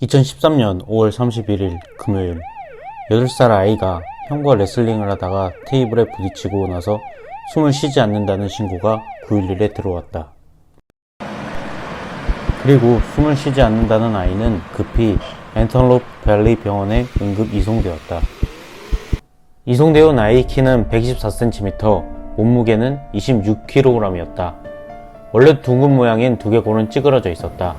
2013년 5월 31일 금요일 8살 아이가 형과 레슬링을 하다가 테이블에 부딪히고 나서 숨을 쉬지 않는다는 신고가 911에 들어왔다. 그리고 숨을 쉬지 않는다는 아이는 급히 앤털롭 밸리 병원에 응급 이송되었다. 이송되어 온 아이 키는 124cm, 몸무게는 26kg이었다. 원래 둥근 모양인 두개골은 찌그러져 있었다.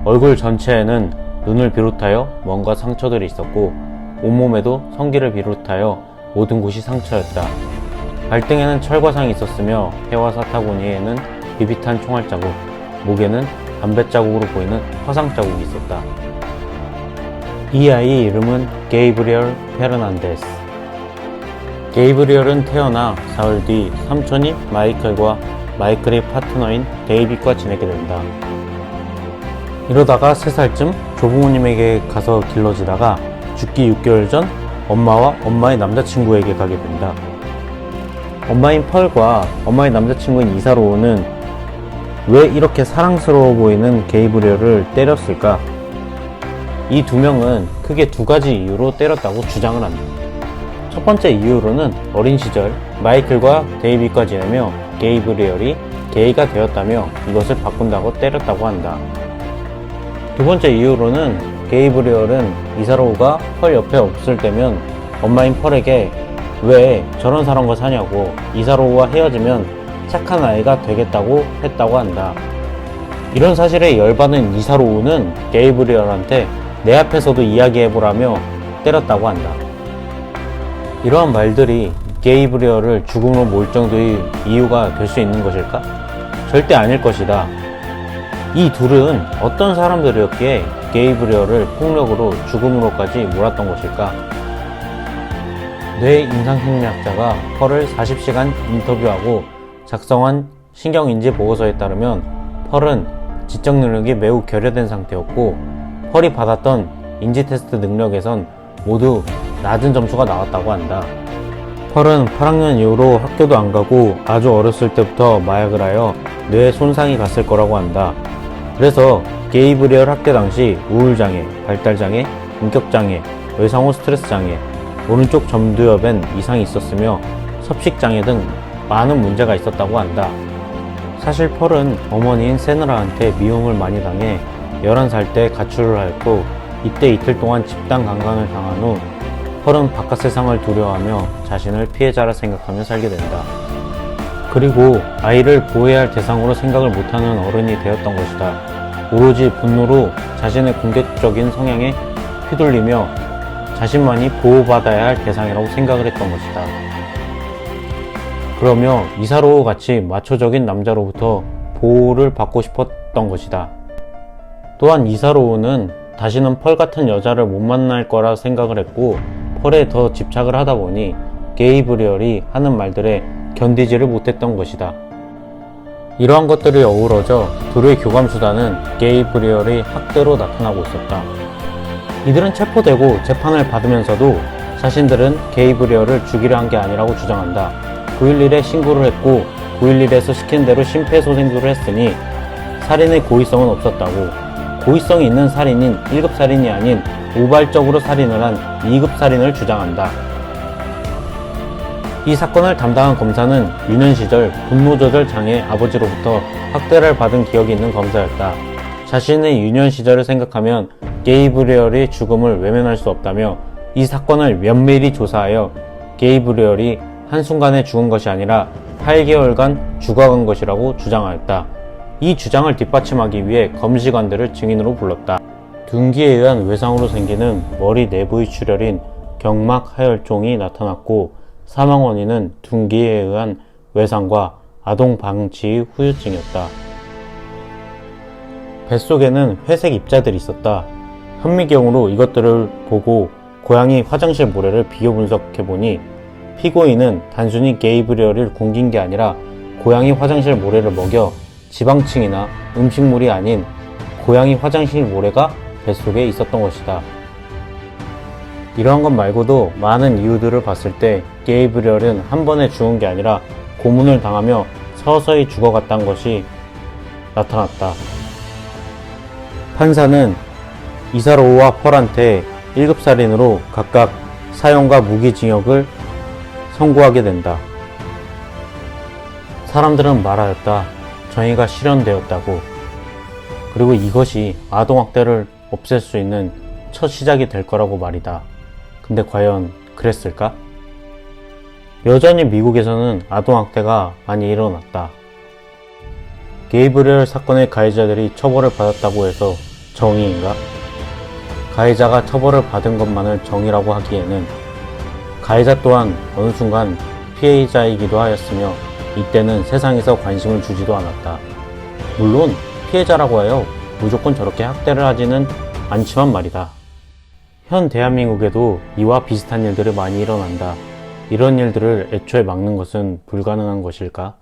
얼굴 전체에는 눈을 비롯하여 뭔가 상처들이 있었고 온몸에도 성기를 비롯하여 모든 곳이 상처였다. 발등에는 철과상이 있었으며 폐와 사타구니에는 비비탄 총알 자국, 목에는 담배 자국으로 보이는 화상 자국이 있었다. 이 아이의 이름은 게이브리얼 페르난데스. 게이브리얼은 태어나 사흘 뒤 삼촌인 마이클과 마이클의 파트너인 데이빗과 지내게 된다. 이러다가 3살쯤 조부모님에게 가서 길러지다가 죽기 6개월 전 엄마와 엄마의 남자친구에게 가게 된다. 엄마인 펄과 엄마의 남자친구인 이사로우는 왜 이렇게 사랑스러워 보이는 게이브리얼을 때렸을까? 이 두 명은 크게 2가지 이유로 때렸다고 주장을 한다. 첫 번째 이유로는 어린 시절 마이클과 데이빗과 지내며 게이브리얼이 게이가 되었다며 이것을 바꾼다고 때렸다고 한다. 두 번째 이유로는 게이브리얼은 이사로우가 펄 옆에 없을 때면 엄마인 펄에게 왜 저런 사람과 사냐고 이사로우와 헤어지면 착한 아이가 되겠다고 했다고 한다. 이런 사실에 열받은 이사로우는 게이브리얼한테 내 앞에서도 이야기해보라며 때렸다고 한다. 이러한 말들이 게이브리얼을 죽음으로 몰 정도의 이유가 될 수 있는 것일까? 절대 아닐 것이다. 이 둘은 어떤 사람들이었기에 게이브리얼을 폭력으로 죽음으로까지 몰았던 것일까? 뇌인상심리학자가 펄을 40시간 인터뷰하고 작성한 신경인지 보고서에 따르면 펄은 지적 능력이 매우 결여된 상태였고 펄이 받았던 인지 테스트 능력에선 모두 낮은 점수가 나왔다고 한다. 펄은 8학년 이후로 학교도 안 가고 아주 어렸을 때부터 마약을 하여 뇌에 손상이 갔을 거라고 한다. 그래서 게이브리얼 학대 당시 우울장애, 발달장애, 인격장애, 외상후 스트레스장애, 오른쪽 점두엽엔 이상이 있었으며 섭식장애 등 많은 문제가 있었다고 한다. 사실 펄은 어머니인 세느라한테 미움을 많이 당해 11살 때 가출을 하였고 이때 이틀 동안 집단 강간을 당한 후 펄은 바깥 세상을 두려워하며 자신을 피해자라 생각하며 살게 된다. 그리고 아이를 보호해야 할 대상으로 생각을 못하는 어른이 되었던 것이다. 오로지 분노로 자신의 공격적인 성향에 휘둘리며 자신만이 보호받아야 할 대상이라고 생각을 했던 것이다. 그러며 이사로우 같이 마초적인 남자로부터 보호를 받고 싶었던 것이다. 또한 이사로우는 다시는 펄 같은 여자를 못 만날 거라 생각을 했고 펄에 더 집착을 하다 보니 게이브리얼이 하는 말들에 견디지를 못했던 것이다. 이러한 것들이 어우러져 둘의 교감수단은 게이브리얼의 학대로 나타나고 있었다. 이들은 체포되고 재판을 받으면서도 자신들은 게이브리얼을 죽이려 한 게 아니라고 주장한다. 911에 신고를 했고 911에서 시킨 대로 심폐소생술을 했으니 살인의 고의성은 없었다고, 고의성이 있는 살인인 1급 살인이 아닌 우발적으로 살인을 한 2급 살인을 주장한다. 이 사건을 담당한 검사는 유년 시절 분노조절 장애 아버지로부터 학대를 받은 기억이 있는 검사였다. 자신의 유년 시절을 생각하면 게이브리얼의 죽음을 외면할 수 없다며 이 사건을 면밀히 조사하여 게이브리얼이 한순간에 죽은 것이 아니라 8개월간 죽어간 것이라고 주장하였다. 이 주장을 뒷받침하기 위해 검시관들을 증인으로 불렀다. 둔기에 의한 외상으로 생기는 머리 내부의 출혈인 경막 하혈종이 나타났고 사망 원인은 둔기에 의한 외상과 아동 방치의 후유증이었다. 뱃속에는 회색 입자들이 있었다. 현미경으로 이것들을 보고 고양이 화장실 모래를 비교 분석해보니 피고인은 단순히 게이브리얼을 굶긴 게 아니라 고양이 화장실 모래를 먹여 지방층이나 음식물이 아닌 고양이 화장실 모래가 뱃속에 있었던 것이다. 이러한 것 말고도 많은 이유들을 봤을 때 게이브리얼은 한 번에 죽은 게 아니라 고문을 당하며 서서히 죽어갔다는 것이 나타났다. 판사는 이사로우와 펄한테 1급 살인으로 각각 사형과 무기징역을 선고하게 된다. 사람들은 말하였다. 정의가 실현되었다고. 그리고 이것이 아동학대를 없앨 수 있는 첫 시작이 될 거라고 말이다. 근데 과연 그랬을까? 여전히 미국에서는 아동학대가 많이 일어났다. 게이브리엘 사건의 가해자들이 처벌을 받았다고 해서 정의인가? 가해자가 처벌을 받은 것만을 정의라고 하기에는 가해자 또한 어느 순간 피해자이기도 하였으며 이때는 세상에서 관심을 주지도 않았다. 물론 피해자라고 하여 무조건 저렇게 학대를 하지는 않지만 말이다. 현 대한민국에도 이와 비슷한 일들이 많이 일어난다. 이런 일들을 애초에 막는 것은 불가능한 것일까?